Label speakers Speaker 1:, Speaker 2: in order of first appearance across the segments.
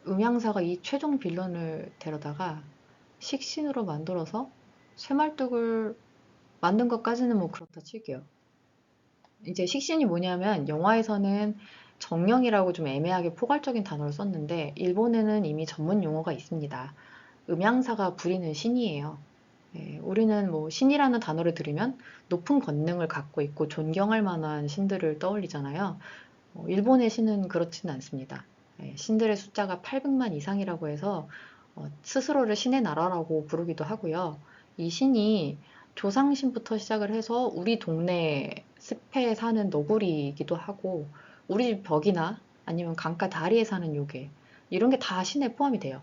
Speaker 1: 음향사가 이 최종 빌런을 데려다가 식신으로 만들어서 쇠말뚝을 만든 것까지는 뭐 그렇다 칠게요. 이제 식신이 뭐냐면 영화에서는 정령이라고 좀 애매하게 포괄적인 단어를 썼는데 일본에는 이미 전문 용어가 있습니다. 음향사가 부리는 신이에요. 예, 우리는 뭐 신이라는 단어를 들으면 높은 권능을 갖고 있고 존경할 만한 신들을 떠올리잖아요. 일본의 신은 그렇지는 않습니다. 예, 신들의 숫자가 800만 이상이라고 해서 스스로를 신의 나라라고 부르기도 하고요. 이 신이 조상신부터 시작을 해서 우리 동네 습해에 사는 너구리이기도 하고 우리 집 벽이나 아니면 강가 다리에 사는 요괴 이런 게 다 신에 포함이 돼요.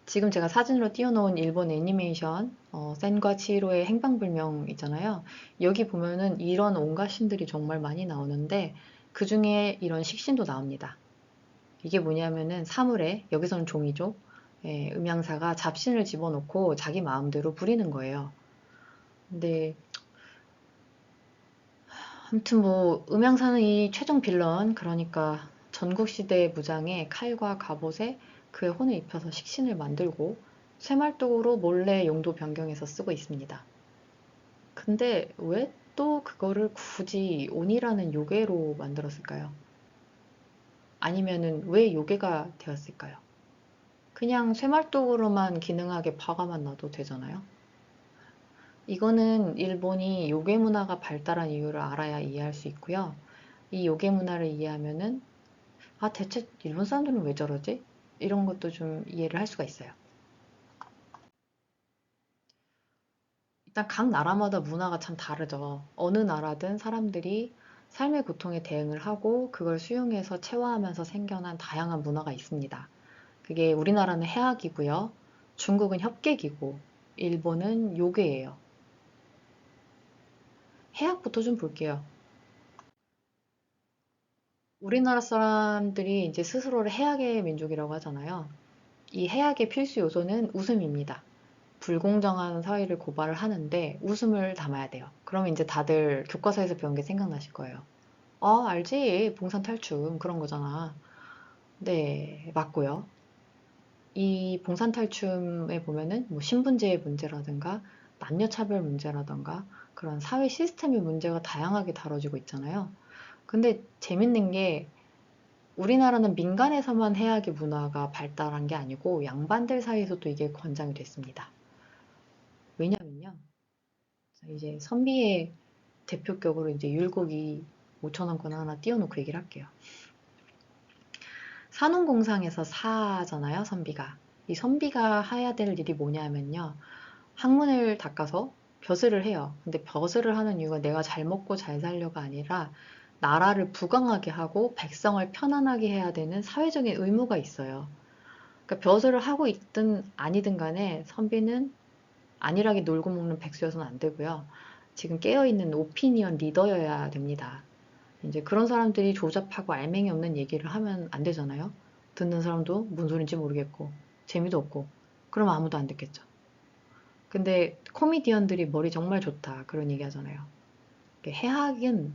Speaker 1: 지금 제가 사진으로 띄워놓은 일본 애니메이션 센과 치히로의 행방불명 있잖아요. 여기 보면은 이런 온갖 신들이 정말 많이 나오는데 그 중에 이런 식신도 나옵니다. 이게 뭐냐면은 사물에 여기서는 종이죠. 예, 음향사가 잡신을 집어넣고 자기 마음대로 부리는 거예요. 근데 아무튼 뭐 음향사는 이 최종 빌런 그러니까 전국시대의 무장에 칼과 갑옷에 그의 혼을 입혀서 식신을 만들고 쇠말뚝으로 몰래 용도 변경해서 쓰고 있습니다. 근데 왜 또 그거를 굳이 온이라는 요괴로 만들었을까요? 아니면은 왜 요괴가 되었을까요? 그냥 쇠말뚝으로만 기능하게 박아만 놔도 되잖아요. 이거는 일본이 요괴 문화가 발달한 이유를 알아야 이해할 수 있고요. 이 요괴 문화를 이해하면은 아, 대체 일본 사람들은 왜 저러지? 이런 것도 좀 이해를 할 수가 있어요. 일단 각 나라마다 문화가 참 다르죠. 어느 나라든 사람들이 삶의 고통에 대응을 하고 그걸 수용해서 체화하면서 생겨난 다양한 문화가 있습니다. 그게 우리나라는 해학이고요. 중국은 협객이고 일본은 요괴예요. 해학부터 좀 볼게요. 우리나라 사람들이 이제 스스로를 해학의 민족이라고 하잖아요. 이 해학의 필수 요소는 웃음입니다. 불공정한 사회를 고발을 하는데 웃음을 담아야 돼요. 그러면 이제 다들 교과서에서 배운 게 생각나실 거예요. 알지. 봉산탈춤 그런 거잖아. 네, 맞고요. 이 봉산탈춤에 보면은 뭐 신분제의 문제라든가 남녀차별 문제라든가 그런 사회 시스템의 문제가 다양하게 다뤄지고 있잖아요. 근데 재밌는 게 우리나라는 민간에서만 해악의 문화가 발달한 게 아니고 양반들 사이에서도 이게 권장이 됐습니다. 왜냐면요. 이제 선비의 대표격으로 이제 율곡이 5천원권 하나 띄워놓고 얘기를 할게요. 산업공상에서 사잖아요, 선비가. 이 선비가 해야 될 일이 뭐냐면요. 학문을 닦아서 벼슬을 해요. 근데 벼슬을 하는 이유가 내가 잘 먹고 잘 살려가 아니라 나라를 부강하게 하고 백성을 편안하게 해야 되는 사회적인 의무가 있어요. 그러니까 벼슬을 하고 있든 아니든 간에 선비는 안일하게 놀고 먹는 백수여서는 안 되고요. 지금 깨어있는 오피니언 리더여야 됩니다. 이제 그런 사람들이 조잡하고 알맹이 없는 얘기를 하면 안 되잖아요. 듣는 사람도 뭔 소린지 모르겠고 재미도 없고 그럼 아무도 안 듣겠죠. 근데 코미디언들이 머리 정말 좋다 그런 얘기 하잖아요. 해학은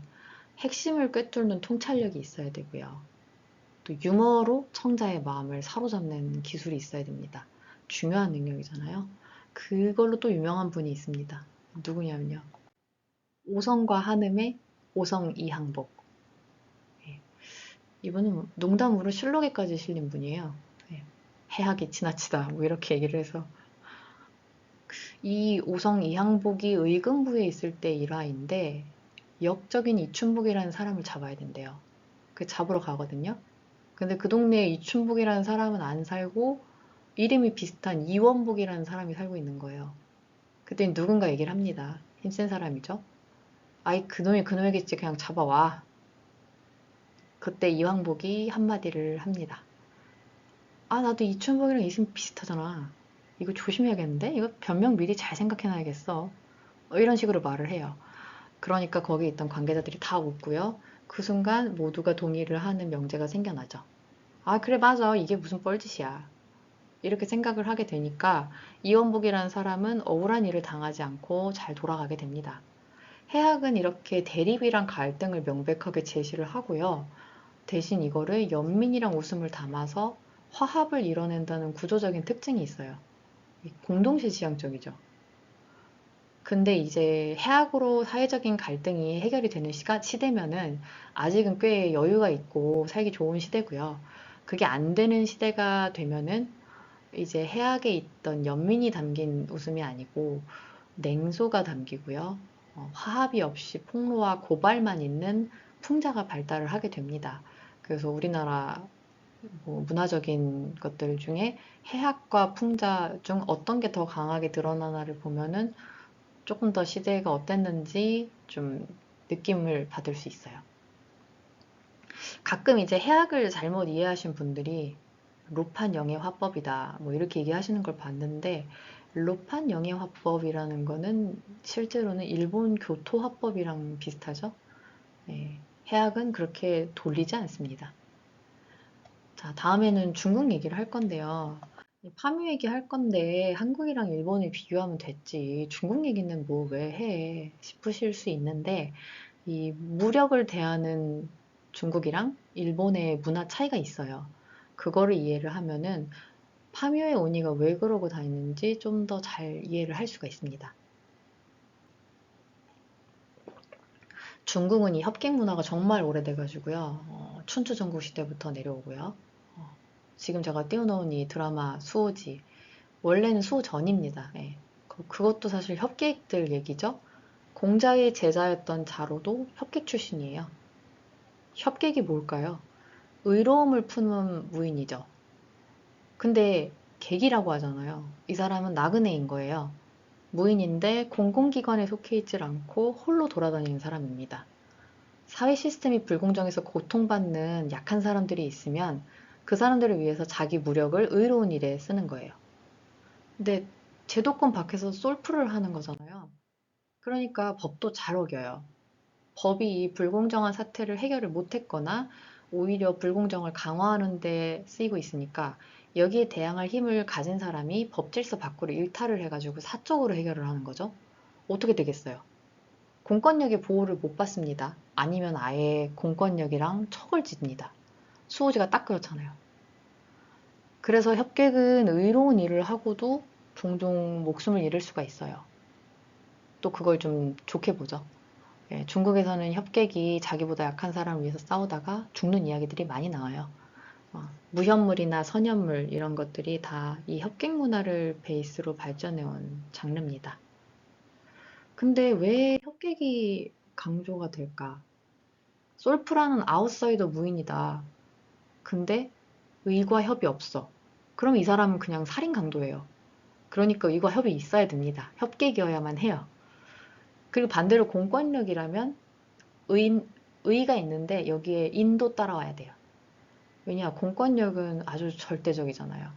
Speaker 1: 핵심을 꿰뚫는 통찰력이 있어야 되고요. 또 유머로 청자의 마음을 사로잡는 기술이 있어야 됩니다. 중요한 능력이잖아요. 그걸로 또 유명한 분이 있습니다. 누구냐면요. 오성과 한음의 오성 이항복. 예. 이분은 농담으로 실록에까지 실린 분이에요. 예. 해학이 지나치다 뭐 이렇게 얘기를 해서 이 오성 이항복이 의금부에 있을 때 일화인데 역적인 이춘복이라는 사람을 잡아야 된대요. 그 잡으러 가거든요. 근데 그 동네에 이춘복이라는 사람은 안 살고 이름이 비슷한 이원복이라는 사람이 살고 있는 거예요. 그때 누군가 얘기를 합니다. 힘센 사람이죠. 아이 그놈이 그놈이겠지 그냥 잡아와. 그때 이왕복이 한마디를 합니다. 아 나도 이춘복이랑 이름 비슷하잖아. 이거 조심해야겠는데? 이거 변명 미리 잘 생각해놔야겠어. 이런 식으로 말을 해요. 그러니까 거기 있던 관계자들이 다 웃고요. 그 순간 모두가 동의를 하는 명제가 생겨나죠. 아 그래 맞아 이게 무슨 뻘짓이야. 이렇게 생각을 하게 되니까 이원복이라는 사람은 억울한 일을 당하지 않고 잘 돌아가게 됩니다. 해학은 이렇게 대립이랑 갈등을 명백하게 제시를 하고요. 대신 이거를 연민이랑 웃음을 담아서 화합을 이뤄낸다는 구조적인 특징이 있어요. 공동시 지향적이죠. 근데 이제 해학으로 사회적인 갈등이 해결이 되는 시대면은 아직은 꽤 여유가 있고 살기 좋은 시대고요. 그게 안 되는 시대가 되면은 이제 해학에 있던 연민이 담긴 웃음이 아니고 냉소가 담기고요. 화합이 없이 폭로와 고발만 있는 풍자가 발달을 하게 됩니다. 그래서 우리나라 뭐 문화적인 것들 중에 해학과 풍자 중 어떤 게 더 강하게 드러나나를 보면은 조금 더 시대가 어땠는지 좀 느낌을 받을 수 있어요. 가끔 이제 해학을 잘못 이해하신 분들이 로판 영의 화법이다 뭐 이렇게 얘기하시는 걸 봤는데, 로판 영의 화법이라는 거는 실제로는 일본 교토 화법이랑 비슷하죠. 네, 해학은 그렇게 돌리지 않습니다. 자, 다음에는 중국 얘기를 할 건데요. 파묘 얘기 할 건데 한국이랑 일본을 비교하면 됐지. 중국 얘기는 뭐 왜 해? 싶으실 수 있는데, 이 무력을 대하는 중국이랑 일본의 문화 차이가 있어요. 그거를 이해를 하면은 파묘의 원이가 왜 그러고 다니는지 좀 더 잘 이해를 할 수가 있습니다. 중국은 이 협객 문화가 정말 오래돼가지고요. 춘추 전국 시대부터 내려오고요. 어, 지금 제가 띄워놓은 이 드라마 수호지, 원래는 수호전입니다. 예. 그것도 사실 협객들 얘기죠. 공자의 제자였던 자로도 협객 출신이에요. 협객이 뭘까요? 의로움을 품은 무인이죠. 근데 객이라고 하잖아요. 이 사람은 나그네인 거예요. 무인인데 공공기관에 속해 있질 않고 홀로 돌아다니는 사람입니다. 사회 시스템이 불공정해서 고통받는 약한 사람들이 있으면 그 사람들을 위해서 자기 무력을 의로운 일에 쓰는 거예요. 근데 제도권 밖에서 솔프를 하는 거잖아요. 그러니까 법도 잘 어겨요. 법이 이 불공정한 사태를 해결을 못했거나 오히려 불공정을 강화하는 데 쓰이고 있으니까 여기에 대항할 힘을 가진 사람이 법질서 밖으로 일탈을 해가지고 사적으로 해결을 하는 거죠. 어떻게 되겠어요? 공권력의 보호를 못 받습니다. 아니면 아예 공권력이랑 척을 짓습니다. 수호지가 딱 그렇잖아요. 그래서 협객은 의로운 일을 하고도 종종 목숨을 잃을 수가 있어요. 또 그걸 좀 좋게 보죠. 예, 중국에서는 협객이 자기보다 약한 사람을 위해서 싸우다가 죽는 이야기들이 많이 나와요. 무협물이나 선협물 이런 것들이 다 이 협객 문화를 베이스로 발전해온 장르입니다. 근데 왜 협객이 강조가 될까? 솔프라는 아웃사이더 무인이다. 근데 의과 협이 없어. 그럼 이 사람은 그냥 살인 강도예요. 그러니까 의과 협이 있어야 됩니다. 협객이어야만 해요. 그리고 반대로 공권력이라면 의가 있는데 여기에 인도 따라와야 돼요. 왜냐, 공권력은 아주 절대적이잖아요.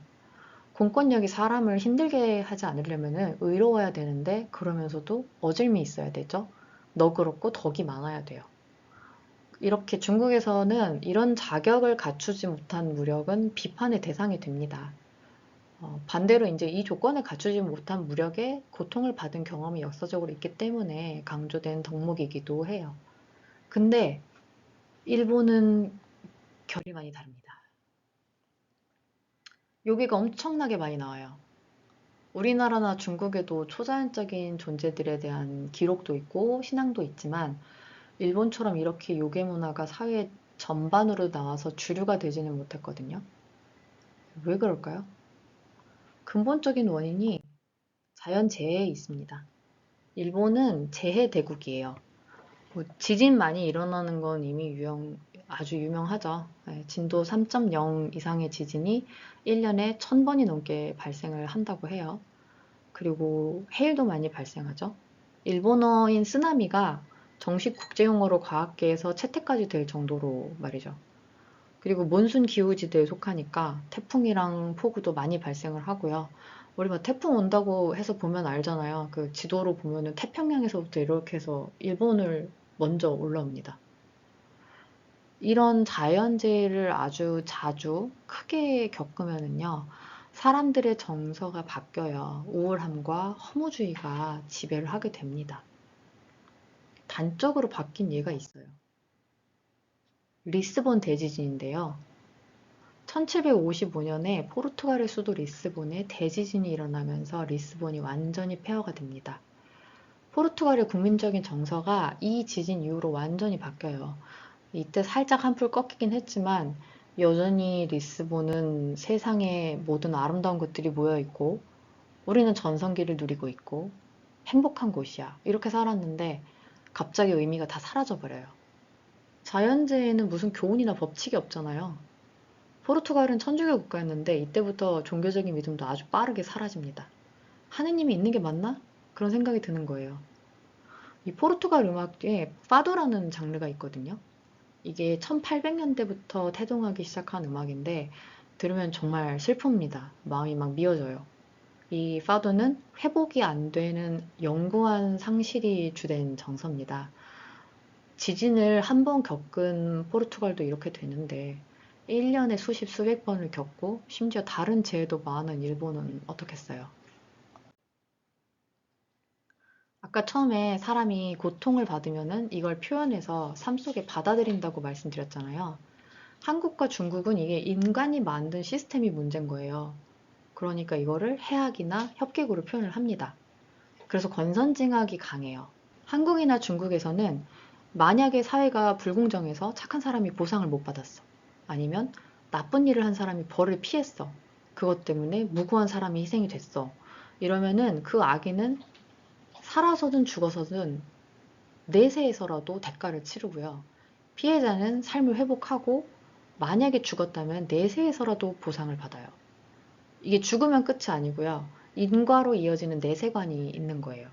Speaker 1: 공권력이 사람을 힘들게 하지 않으려면 의로워야 되는데 그러면서도 어질미 있어야 되죠. 너그럽고 덕이 많아야 돼요. 이렇게 중국에서는 이런 자격을 갖추지 못한 무력은 비판의 대상이 됩니다. 반대로 이제 이 조건을 갖추지 못한 무력에 고통을 받은 경험이 역사적으로 있기 때문에 강조된 덕목이기도 해요. 근데 일본은 결이 많이 다릅니다. 여기가 엄청나게 많이 나와요. 우리나라나 중국에도 초자연적인 존재들에 대한 기록도 있고 신앙도 있지만 일본처럼 이렇게 요괴 문화가 사회 전반으로 나와서 주류가 되지는 못했거든요. 왜 그럴까요? 근본적인 원인이 자연재해에 있습니다. 일본은 재해 대국이에요. 뭐 지진 많이 일어나는 건 이미 아주 유명하죠. 네, 진도 3.0 이상의 지진이 1년에 1000번이 넘게 발생을 한다고 해요. 그리고 해일도 많이 발생하죠. 일본어인 쓰나미가 정식 국제용어로 과학계에서 채택까지 될 정도로 말이죠. 그리고 몬순 기후지대에 속하니까 태풍이랑 폭우도 많이 발생을 하고요. 우리 막 태풍 온다고 해서 보면 알잖아요. 그 지도로 보면은 태평양에서부터 이렇게 해서 일본을 먼저 올라옵니다. 이런 자연재해를 아주 자주 크게 겪으면은요, 사람들의 정서가 바뀌어요. 우울함과 허무주의가 지배를 하게 됩니다. 단적으로 바뀐 예가 있어요. 리스본 대지진인데요. 1755년에 포르투갈의 수도 리스본에 대지진이 일어나면서 리스본이 완전히 폐허가 됩니다. 포르투갈의 국민적인 정서가 이 지진 이후로 완전히 바뀌어요. 이때 살짝 한풀 꺾이긴 했지만 여전히 리스본은 세상의 모든 아름다운 것들이 모여 있고 우리는 전성기를 누리고 있고 행복한 곳이야. 이렇게 살았는데 갑자기 의미가 다 사라져 버려요. 자연재해는 무슨 교훈이나 법칙이 없잖아요. 포르투갈은 천주교 국가였는데 이때부터 종교적인 믿음도 아주 빠르게 사라집니다. 하느님이 있는 게 맞나? 그런 생각이 드는 거예요. 이 포르투갈 음악에 파도라는 장르가 있거든요. 이게 1800년대부터 태동하기 시작한 음악인데 들으면 정말 슬픕니다. 마음이 막 미어져요. 이 파도는 회복이 안 되는 영구한 상실이 주된 정서입니다. 지진을 한 번 겪은 포르투갈도 이렇게 되는데 1년에 수십 수백 번을 겪고 심지어 다른 재해도 많은 일본은 어떻겠어요? 아까 처음에 사람이 고통을 받으면은 이걸 표현해서 삶 속에 받아들인다고 말씀드렸잖아요. 한국과 중국은 이게 인간이 만든 시스템이 문제인 거예요. 그러니까 이거를 해악이나 협객으로 표현을 합니다. 그래서 권선징악이 강해요. 한국이나 중국에서는 만약에 사회가 불공정해서 착한 사람이 보상을 못 받았어. 아니면 나쁜 일을 한 사람이 벌을 피했어. 그것 때문에 무고한 사람이 희생이 됐어. 이러면은 그 악인은 살아서든 죽어서든 내세에서라도 대가를 치르고요. 피해자는 삶을 회복하고 만약에 죽었다면 내세에서라도 보상을 받아요. 이게 죽으면 끝이 아니고요. 인과로 이어지는 내세관이 있는 거예요.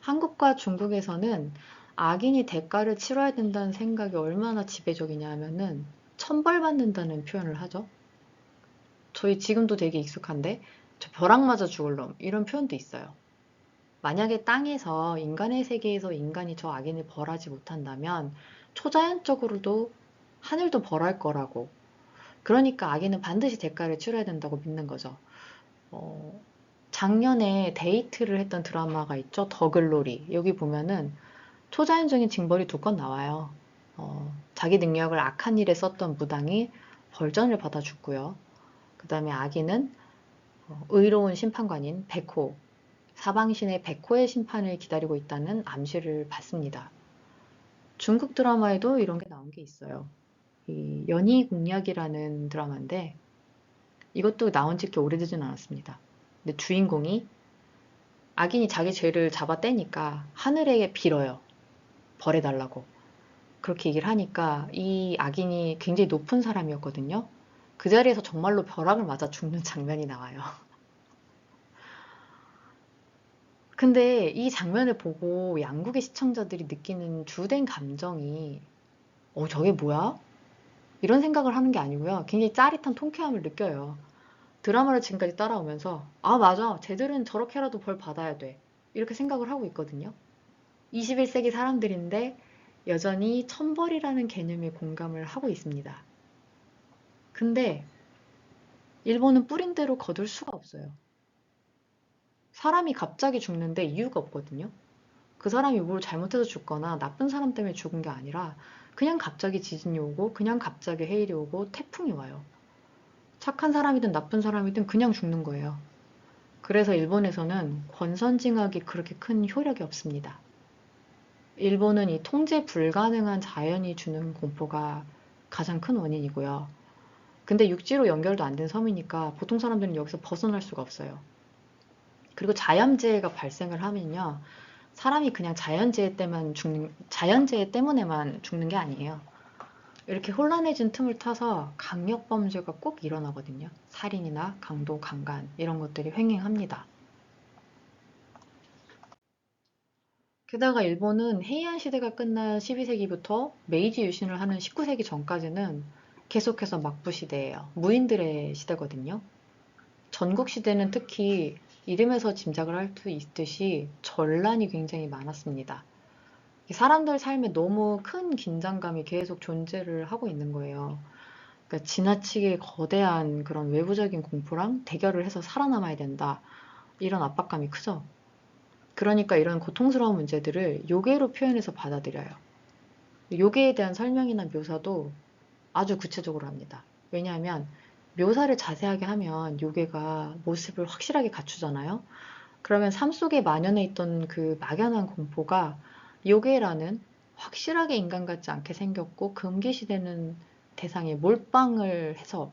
Speaker 1: 한국과 중국에서는 악인이 대가를 치러야 된다는 생각이 얼마나 지배적이냐 하면은 천벌받는다는 표현을 하죠. 저희 지금도 되게 익숙한데 저 벼락 맞아 죽을 놈 이런 표현도 있어요. 만약에 땅에서 인간의 세계에서 인간이 저 악인을 벌하지 못한다면 초자연적으로도 하늘도 벌할 거라고. 그러니까 악인은 반드시 대가를 치러야 된다고 믿는 거죠. 어, 작년에 데이트를 했던 드라마가 있죠. 더글로리. 여기 보면은 초자연적인 징벌이 두 건 나와요. 자기 능력을 악한 일에 썼던 무당이 벌전을 받아 죽고요. 그 다음에 악인은 의로운 심판관인 백호, 사방신의 백호의 심판을 기다리고 있다는 암시를 받습니다. 중국 드라마에도 이런 게 나온 게 있어요. 이 연희공약이라는 드라마인데 이것도 나온 지 그렇게 오래되진 않았습니다. 근데 주인공이 악인이 자기 죄를 잡아 떼니까 하늘에게 빌어요. 벌해달라고. 그렇게 얘기를 하니까 이 악인이 굉장히 높은 사람이었거든요. 그 자리에서 정말로 벼락을 맞아 죽는 장면이 나와요. 근데 이 장면을 보고 양국의 시청자들이 느끼는 주된 감정이 저게 뭐야? 이런 생각을 하는 게 아니고요. 굉장히 짜릿한 통쾌함을 느껴요. 드라마를 지금까지 따라오면서 아 맞아. 쟤들은 저렇게라도 벌 받아야 돼. 이렇게 생각을 하고 있거든요. 21세기 사람들인데 여전히 천벌이라는 개념에 공감을 하고 있습니다. 근데 일본은 뿌린 대로 거둘 수가 없어요. 사람이 갑자기 죽는데 이유가 없거든요. 그 사람이 뭘 잘못해서 죽거나 나쁜 사람 때문에 죽은 게 아니라 그냥 갑자기 지진이 오고 그냥 갑자기 해일이 오고 태풍이 와요. 착한 사람이든 나쁜 사람이든 그냥 죽는 거예요. 그래서 일본에서는 권선징악이 그렇게 큰 효력이 없습니다. 일본은 이 통제 불가능한 자연이 주는 공포가 가장 큰 원인이고요. 근데 육지로 연결도 안 된 섬이니까 보통 사람들은 여기서 벗어날 수가 없어요. 그리고 자연재해가 발생을 하면요. 사람이 그냥 자연재해 때문에만 죽는 게 아니에요. 이렇게 혼란해진 틈을 타서 강력범죄가 꼭 일어나거든요. 살인이나 강도, 강간 이런 것들이 횡행합니다. 게다가 일본은 헤이안 시대가 끝난 12세기부터 메이지 유신을 하는 19세기 전까지는 계속해서 막부 시대예요. 무인들의 시대거든요. 전국 시대는 특히 이름에서 짐작을 할 수 있듯이 전란이 굉장히 많았습니다. 사람들 삶에 너무 큰 긴장감이 계속 존재를 하고 있는 거예요. 그러니까 지나치게 거대한 그런 외부적인 공포랑 대결을 해서 살아남아야 된다. 이런 압박감이 크죠. 그러니까 이런 고통스러운 문제들을 요괴로 표현해서 받아들여요. 요괴에 대한 설명이나 묘사도 아주 구체적으로 합니다. 왜냐하면 묘사를 자세하게 하면 요괴가 모습을 확실하게 갖추잖아요. 그러면 삶 속에 만연해 있던 그 막연한 공포가 요괴라는 확실하게 인간 같지 않게 생겼고 금기시되는 대상에 몰빵을 해서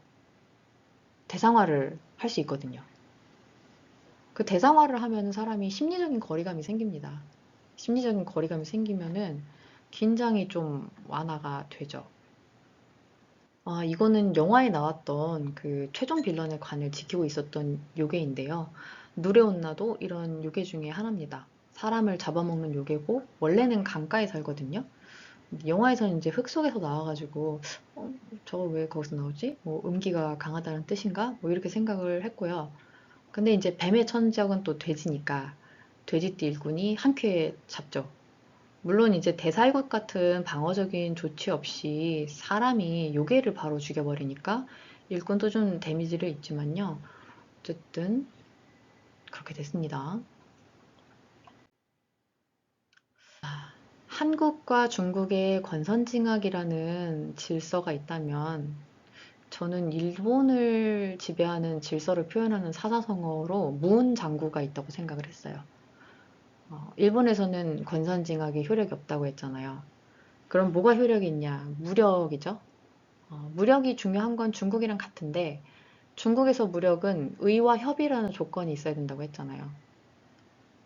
Speaker 1: 대상화를 할 수 있거든요. 그 대상화를 하면 사람이 심리적인 거리감이 생깁니다. 심리적인 거리감이 생기면은 긴장이 좀 완화가 되죠. 아, 이거는 영화에 나왔던 그 최종 빌런의 관을 지키고 있었던 요괴인데요. 누레온나도 이런 요괴 중에 하나입니다. 사람을 잡아먹는 요괴고 원래는 강가에 살거든요. 영화에서는 이제 흙 속에서 나와가지고 저거 왜 거기서 나오지? 뭐 음기가 강하다는 뜻인가? 뭐 이렇게 생각을 했고요. 근데 이제 뱀의 천적은 또 돼지니까 돼지띠 일꾼이 한 큐에 잡죠. 물론 이제 대살굿 같은 방어적인 조치 없이 사람이 요괴를 바로 죽여버리니까 일꾼도 좀 데미지를 입지만요. 어쨌든 그렇게 됐습니다. 한국과 중국의 권선징악이라는 질서가 있다면 저는 일본을 지배하는 질서를 표현하는 사자성어로 무운장구가 있다고 생각을 했어요. 일본에서는 권선징악이 효력이 없다고 했잖아요. 그럼 뭐가 효력이 있냐? 무력이죠. 무력이 중요한 건 중국이랑 같은데 중국에서 무력은 의와 협의라는 조건이 있어야 된다고 했잖아요.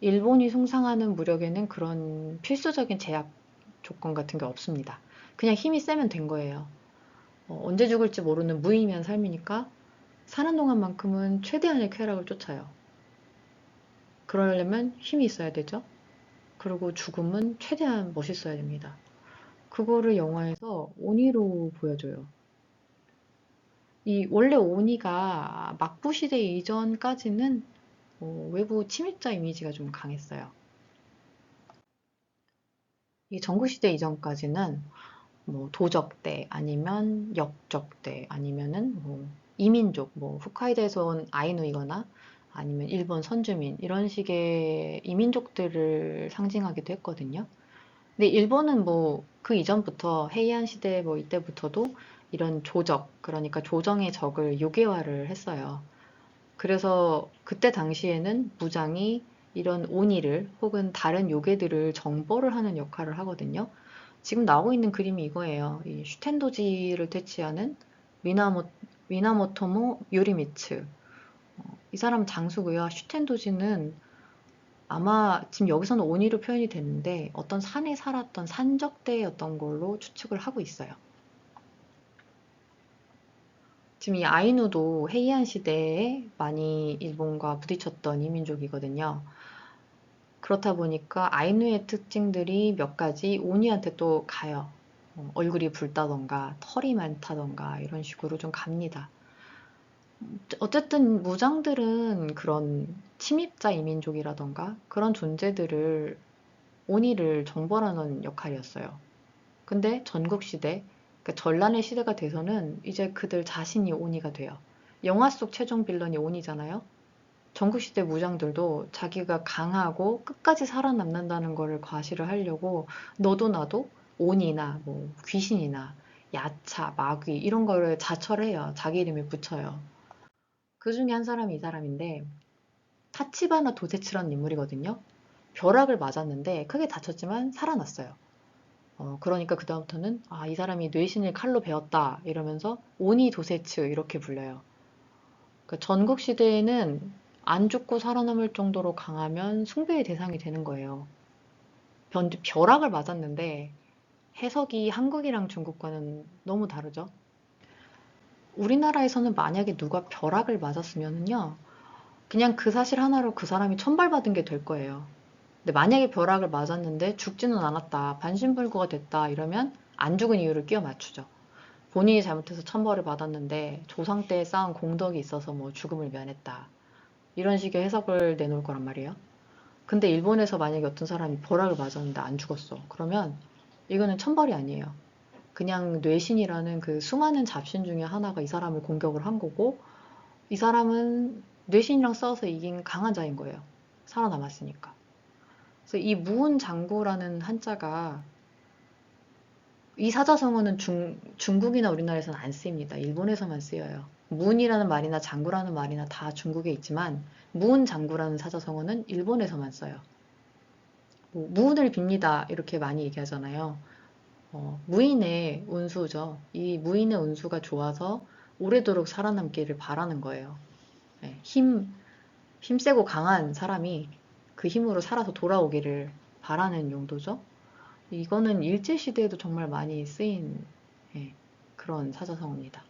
Speaker 1: 일본이 숭상하는 무력에는 그런 필수적인 제약 조건 같은 게 없습니다. 그냥 힘이 세면 된 거예요. 언제 죽을지 모르는 무의미한 삶이니까 사는 동안만큼은 최대한의 쾌락을 쫓아요. 그러려면 힘이 있어야 되죠. 그리고 죽음은 최대한 멋있어야 됩니다. 그거를 영화에서 오니로 보여줘요. 이 원래 오니가 막부 시대 이전까지는 외부 침입자 이미지가 좀 강했어요. 이 전국시대 이전까지는 뭐 도적대 아니면 역적대 아니면은 뭐 이민족 뭐 홋카이도에서 온 아이누이거나 아니면 일본 선주민 이런 식의 이민족들을 상징하기도 했거든요. 근데 일본은 뭐 그 이전부터 헤이안 시대 뭐 이때부터도 이런 조적 그러니까 조정의 적을 요괴화를 했어요. 그래서 그때 당시에는 무장이 이런 오니를 혹은 다른 요괴들을 정벌을 하는 역할을 하거든요. 지금 나오고 있는 그림이 이거예요. 이 슈텐도지를 퇴치하는 미나모, 미나모토모 요리미츠. 이 사람 장수고요. 슈텐도지는 아마 지금 여기서는 오니로 표현이 됐는데 어떤 산에 살았던 산적대였던 걸로 추측을 하고 있어요. 지금 이 아이누도 헤이안 시대에 많이 일본과 부딪혔던 이민족이거든요. 그렇다 보니까 아이누의 특징들이 몇 가지 오니한테 또 가요. 얼굴이 붉다던가 털이 많다던가 이런 식으로 좀 갑니다. 어쨌든 무장들은 그런 침입자 이민족이라던가 그런 존재들을 오니를 정벌하는 역할이었어요. 근데 전국시대, 그러니까 전란의 시대가 돼서는 이제 그들 자신이 오니가 돼요. 영화 속 최종 빌런이 오니잖아요. 전국시대 무장들도 자기가 강하고 끝까지 살아남는다는 거를 과시를 하려고 너도 나도 오니나 뭐 귀신이나 야차, 마귀 이런 거를 자철해요. 자기 이름에 붙여요. 그 중에 한 사람이 이 사람인데 타치바나 도세츠라는 인물이거든요. 벼락을 맞았는데 크게 다쳤지만 살아났어요. 그러니까 그다음부터는 아, 이 사람이 뇌신을 칼로 베었다 이러면서 오니 도세츠 이렇게 불려요. 그러니까 전국 시대에는 안 죽고 살아남을 정도로 강하면 숭배의 대상이 되는 거예요. 벼락을 맞았는데 해석이 한국이랑 중국과는 너무 다르죠. 우리나라에서는 만약에 누가 벼락을 맞았으면요, 그냥 그 사실 하나로 그 사람이 천벌받은 게 될 거예요. 근데 만약에 벼락을 맞았는데 죽지는 않았다, 반신불구가 됐다 이러면 안 죽은 이유를 끼워 맞추죠. 본인이 잘못해서 천벌을 받았는데 조상 때 쌓은 공덕이 있어서 뭐 죽음을 면했다. 이런 식의 해석을 내놓을 거란 말이에요. 근데 일본에서 만약에 어떤 사람이 벼락을 맞았는데 안 죽었어. 그러면 이거는 천벌이 아니에요. 그냥 뇌신이라는 그 수많은 잡신 중에 하나가 이 사람을 공격을 한 거고 이 사람은 뇌신이랑 싸워서 이긴 강한 자인 거예요. 살아남았으니까. 그래서 이 무운장구라는 한자가 이 사자성어는 중국이나 우리나라에서는 안 쓰입니다. 일본에서만 쓰여요. 무운이라는 말이나 장구라는 말이나 다 중국에 있지만 무운장구라는 사자성어는 일본에서만 써요. 뭐, 무운을 빕니다. 이렇게 많이 얘기하잖아요. 무인의 운수죠. 이 무인의 운수가 좋아서 오래도록 살아남기를 바라는 거예요. 네, 힘세고 강한 사람이 그 힘으로 살아서 돌아오기를 바라는 용도죠. 이거는 일제시대에도 정말 많이 쓰인 예, 그런 사자성어입니다.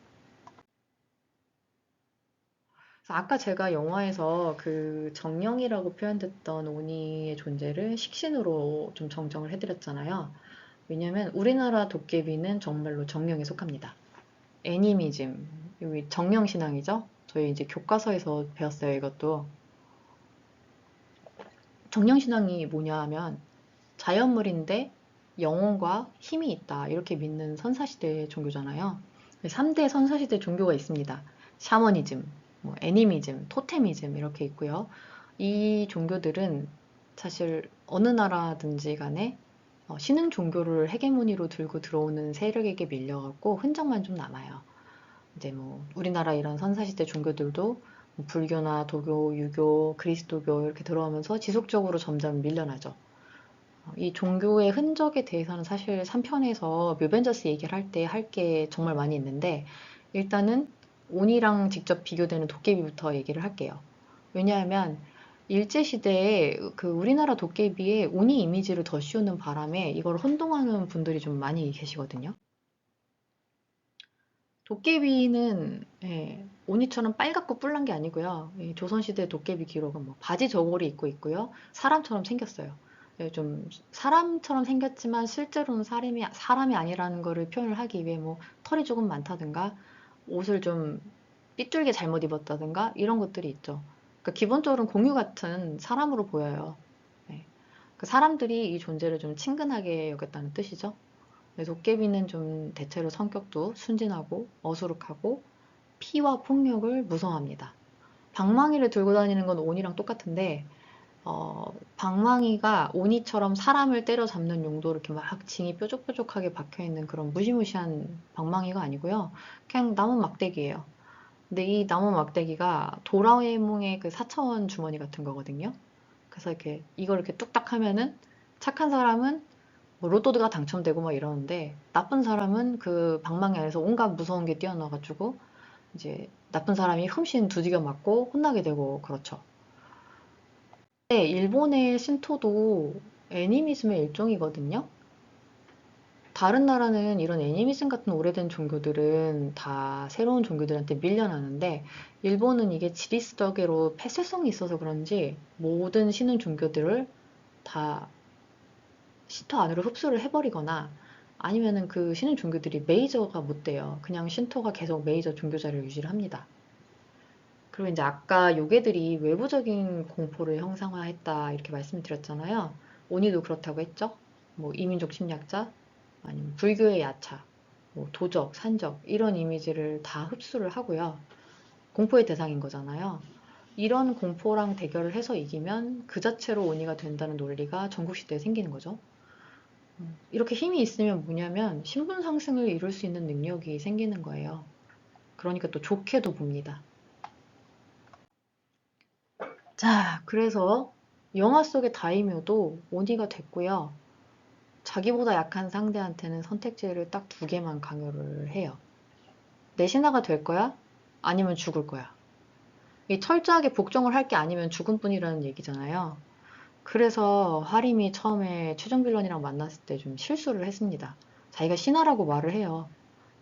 Speaker 1: 그래서 아까 제가 영화에서 그 정령이라고 표현됐던 오니의 존재를 식신으로 좀 정정을 해드렸잖아요. 왜냐면 우리나라 도깨비는 정말로 정령에 속합니다. 애니미즘, 여기 정령신앙이죠? 저희 이제 교과서에서 배웠어요, 이것도. 정령신앙이 뭐냐 하면 자연물인데 영혼과 힘이 있다. 이렇게 믿는 선사시대 종교잖아요. 3대 선사시대 종교가 있습니다. 샤머니즘, 뭐 애니미즘, 토테미즘 이렇게 있고요. 이 종교들은 사실 어느 나라든지 간에 신흥 종교를 헤게모니로 들고 들어오는 세력에게 밀려갖고 흔적만 좀 남아요. 이제 뭐 우리나라 이런 선사시대 종교들도 뭐 불교나 도교, 유교, 그리스도교 이렇게 들어오면서 지속적으로 점점 밀려나죠. 이 종교의 흔적에 대해서는 사실 3편에서 묘벤져스 얘기를 할 때 할 게 정말 많이 있는데 일단은 온이랑 직접 비교되는 도깨비부터 얘기를 할게요. 왜냐하면 일제시대에 그 우리나라 도깨비에 온이 이미지를 더 씌우는 바람에 이걸 혼동하는 분들이 좀 많이 계시거든요. 도깨비는 오니처럼 빨갛고 뿔난 게 아니고요. 조선시대 도깨비 기록은 뭐 바지 저고리 입고 있고요. 사람처럼 생겼어요. 좀 사람처럼 생겼지만 실제로는 사람이 아니라는 거를 표현을 하기 위해 뭐 털이 조금 많다든가 옷을 좀 삐뚤게 잘못 입었다든가 이런 것들이 있죠. 그러니까 기본적으로는 공유 같은 사람으로 보여요. 예. 그 사람들이 이 존재를 좀 친근하게 여겼다는 뜻이죠. 도깨비는 좀 대체로 성격도 순진하고 어수룩하고 피와 폭력을 무성합니다. 방망이를 들고 다니는 건 오니랑 똑같은데 방망이가 오니처럼 사람을 때려잡는 용도로 이렇게 막 징이 뾰족뾰족하게 박혀있는 그런 무시무시한 방망이가 아니고요. 그냥 나무 막대기예요. 근데 이 나무 막대기가 도라에몽의 그 4차원 주머니 같은 거거든요. 그래서 이렇게 이걸 이렇게 뚝딱 하면은 착한 사람은 뭐 로또가 당첨되고 막 이러는데 나쁜 사람은 그 방망이 안에서 온갖 무서운 게 뛰어나가지고 이제 나쁜 사람이 흠씬 두들겨 맞고 혼나게 되고 그렇죠. 근데 일본의 신토도 애니미즘의 일종이거든요. 다른 나라는 이런 애니미즘 같은 오래된 종교들은 다 새로운 종교들한테 밀려나는데 일본은 이게 지리스덕으로 폐쇄성이 있어서 그런지 모든 신흥 종교들을 다 신토 안으로 흡수를 해버리거나 아니면은 그 신흥 종교들이 메이저가 못 돼요. 그냥 신토가 계속 메이저 종교자를 유지를 합니다. 그리고 이제 아까 요괴들이 외부적인 공포를 형상화했다 이렇게 말씀을 드렸잖아요. 오니도 그렇다고 했죠. 뭐 이민족 침략자, 아니면 불교의 야차, 뭐 도적, 산적 이런 이미지를 다 흡수를 하고요. 공포의 대상인 거잖아요. 이런 공포랑 대결을 해서 이기면 그 자체로 오니가 된다는 논리가 전국시대에 생기는 거죠. 이렇게 힘이 있으면 뭐냐면 신분 상승을 이룰 수 있는 능력이 생기는 거예요. 그러니까 또 좋게도 봅니다. 자, 그래서 영화 속의 다이묘도 오니가 됐고요. 자기보다 약한 상대한테는 선택지를 딱 두 개만 강요를 해요. 내 신하가 될 거야? 아니면 죽을 거야. 이 철저하게 복종을 할 게 아니면 죽음뿐이라는 얘기잖아요. 그래서 하림이 처음에 최종 빌런이랑 만났을 때 좀 실수를 했습니다. 자기가 신하라고 말을 해요.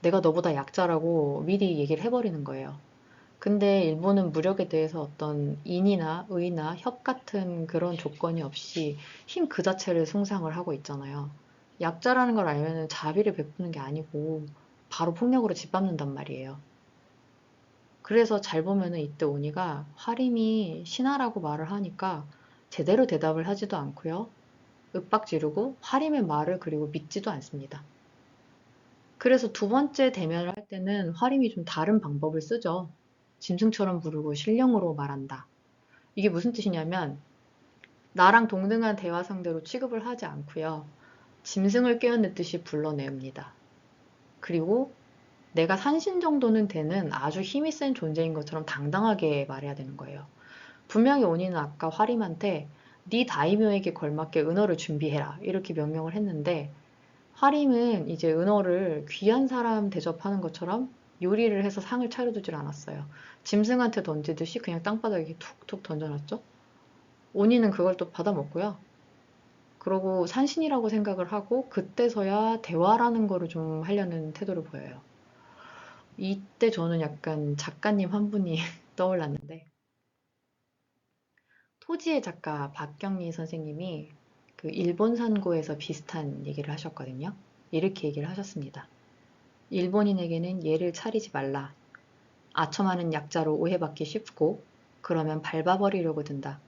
Speaker 1: 내가 너보다 약자라고 미리 얘기를 해버리는 거예요. 근데 일본은 무력에 대해서 어떤 인이나 의나 협 같은 그런 조건이 없이 힘 그 자체를 숭상을 하고 있잖아요. 약자라는 걸 알면은 자비를 베푸는 게 아니고 바로 폭력으로 짓밟는단 말이에요. 그래서 잘 보면은 이때 오니가 화림이 신하라고 말을 하니까 제대로 대답을 하지도 않고요. 윽박 지르고 화림의 말을 그리고 믿지도 않습니다. 그래서 두 번째 대면을 할 때는 화림이 좀 다른 방법을 쓰죠. 짐승처럼 부르고 신령으로 말한다. 이게 무슨 뜻이냐면 나랑 동등한 대화 상대로 취급을 하지 않고요. 짐승을 꿰어넣듯이 불러내옵니다. 그리고 내가 산신 정도는 되는 아주 힘이 센 존재인 것처럼 당당하게 말해야 되는 거예요. 분명히 온이는 아까 화림한테 네 다이묘에게 걸맞게 은어를 준비해라 이렇게 명령을 했는데 화림은 이제 은어를 귀한 사람 대접하는 것처럼 요리를 해서 상을 차려두질 않았어요. 짐승한테 던지듯이 그냥 땅바닥에 툭툭 던져놨죠. 온이는 그걸 또 받아먹고요. 그러고 산신이라고 생각을 하고 그때서야 대화라는 거를 좀 하려는 태도를 보여요. 이때 저는 약간 작가님 한 분이 떠올랐는데 토지의 작가 박경리 선생님이 그 일본 산고에서 비슷한 얘기를 하셨거든요. 이렇게 얘기를 하셨습니다. 일본인에게는 예를 차리지 말라. 아첨하는 약자로 오해받기 쉽고 그러면 밟아버리려고 든다.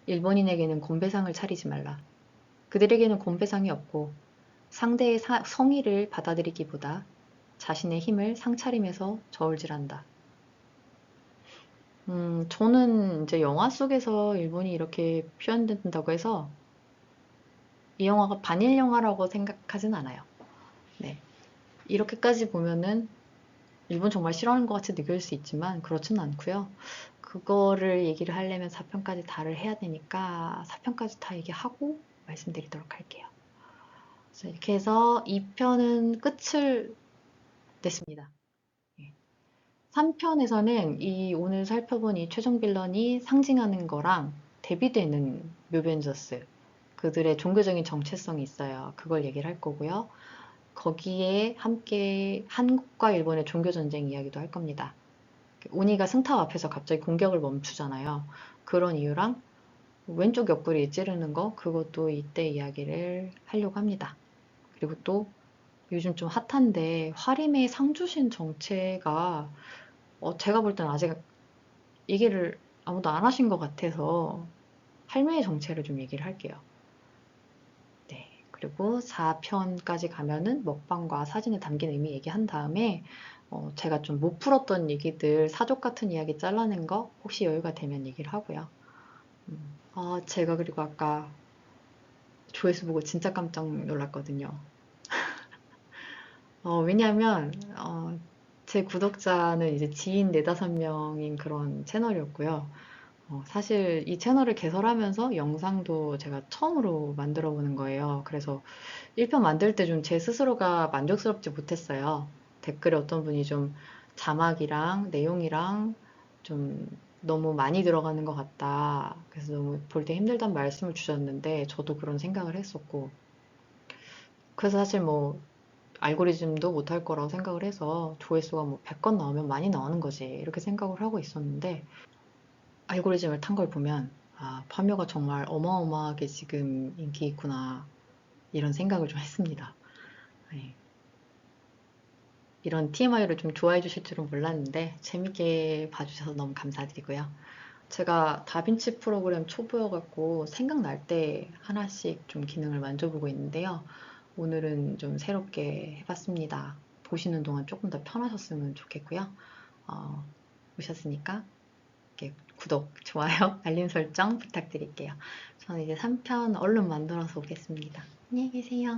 Speaker 1: 일본인에게는 곤배상을 차리지 말라. 그들에게는 곤배상이 없고 상대의 성의를 받아들이기보다 자신의 힘을 상차림에서 저울질한다. 저는 이제 영화 속에서 일본이 이렇게 표현된다고 해서 이 영화가 반일 영화라고 생각하진 않아요. 네. 이렇게까지 보면은 일본 정말 싫어하는 것 같이 느낄 수 있지만 그렇진 않고요. 그거를 얘기를 하려면 4편까지 다를 해야 되니까 4편까지 다 얘기하고 말씀드리도록 할게요. 그래서 이렇게 해서 2편은 끝을 냈습니다. 3편에서는 이 오늘 살펴본 이 최종 빌런이 상징하는 거랑 대비되는 묘벤져스 그들의 종교적인 정체성이 있어요. 그걸 얘기를 할 거고요. 거기에 함께 한국과 일본의 종교전쟁 이야기도 할 겁니다. 오니가 승탑 앞에서 갑자기 공격을 멈추잖아요. 그런 이유랑 왼쪽 옆구리에 찌르는 거 그것도 이때 이야기를 하려고 합니다. 그리고 또 요즘 좀 핫한데 화림의 상주신 정체가 제가 볼 땐 아직 얘기를 아무도 안 하신 것 같아서 할매의 정체를 좀 얘기를 할게요. 네. 그리고 4편까지 가면은 먹방과 사진에 담긴 의미 얘기한 다음에 제가 좀 못 풀었던 얘기들 사족 같은 이야기 잘라낸 거 혹시 여유가 되면 얘기를 하고요. 제가 그리고 아까 조회수 보고 진짜 깜짝 놀랐거든요. 왜냐면 제 구독자는 이제 지인 4~5명인 그런 채널이었고요. 사실 이 채널을 개설하면서 영상도 제가 처음으로 만들어 보는 거예요. 그래서 1편 만들 때 좀 제 스스로가 만족스럽지 못했어요. 댓글에 어떤 분이 좀 자막이랑 내용이랑 좀 너무 많이 들어가는 것 같다. 그래서 너무 볼 때 힘들다는 말씀을 주셨는데 저도 그런 생각을 했었고 그래서 사실 뭐 알고리즘도 못할 거라고 생각을 해서 조회수가 뭐 100건 나오면 많이 나오는 거지 이렇게 생각을 하고 있었는데 알고리즘을 탄 걸 보면 파묘가 정말 어마어마하게 지금 인기 있구나 이런 생각을 좀 했습니다. 네. 이런 TMI를 좀 좋아해 주실 줄은 몰랐는데 재밌게 봐주셔서 너무 감사드리고요. 제가 다빈치 프로그램 초보여갖고 생각날 때 하나씩 좀 기능을 만져보고 있는데요. 오늘은 좀 새롭게 해봤습니다. 보시는 동안 조금 더 편하셨으면 좋겠고요. 보셨으니까 이렇게 구독, 좋아요, 알림 설정 부탁드릴게요. 저는 이제 3편 얼른 만들어서 오겠습니다. 안녕히 계세요.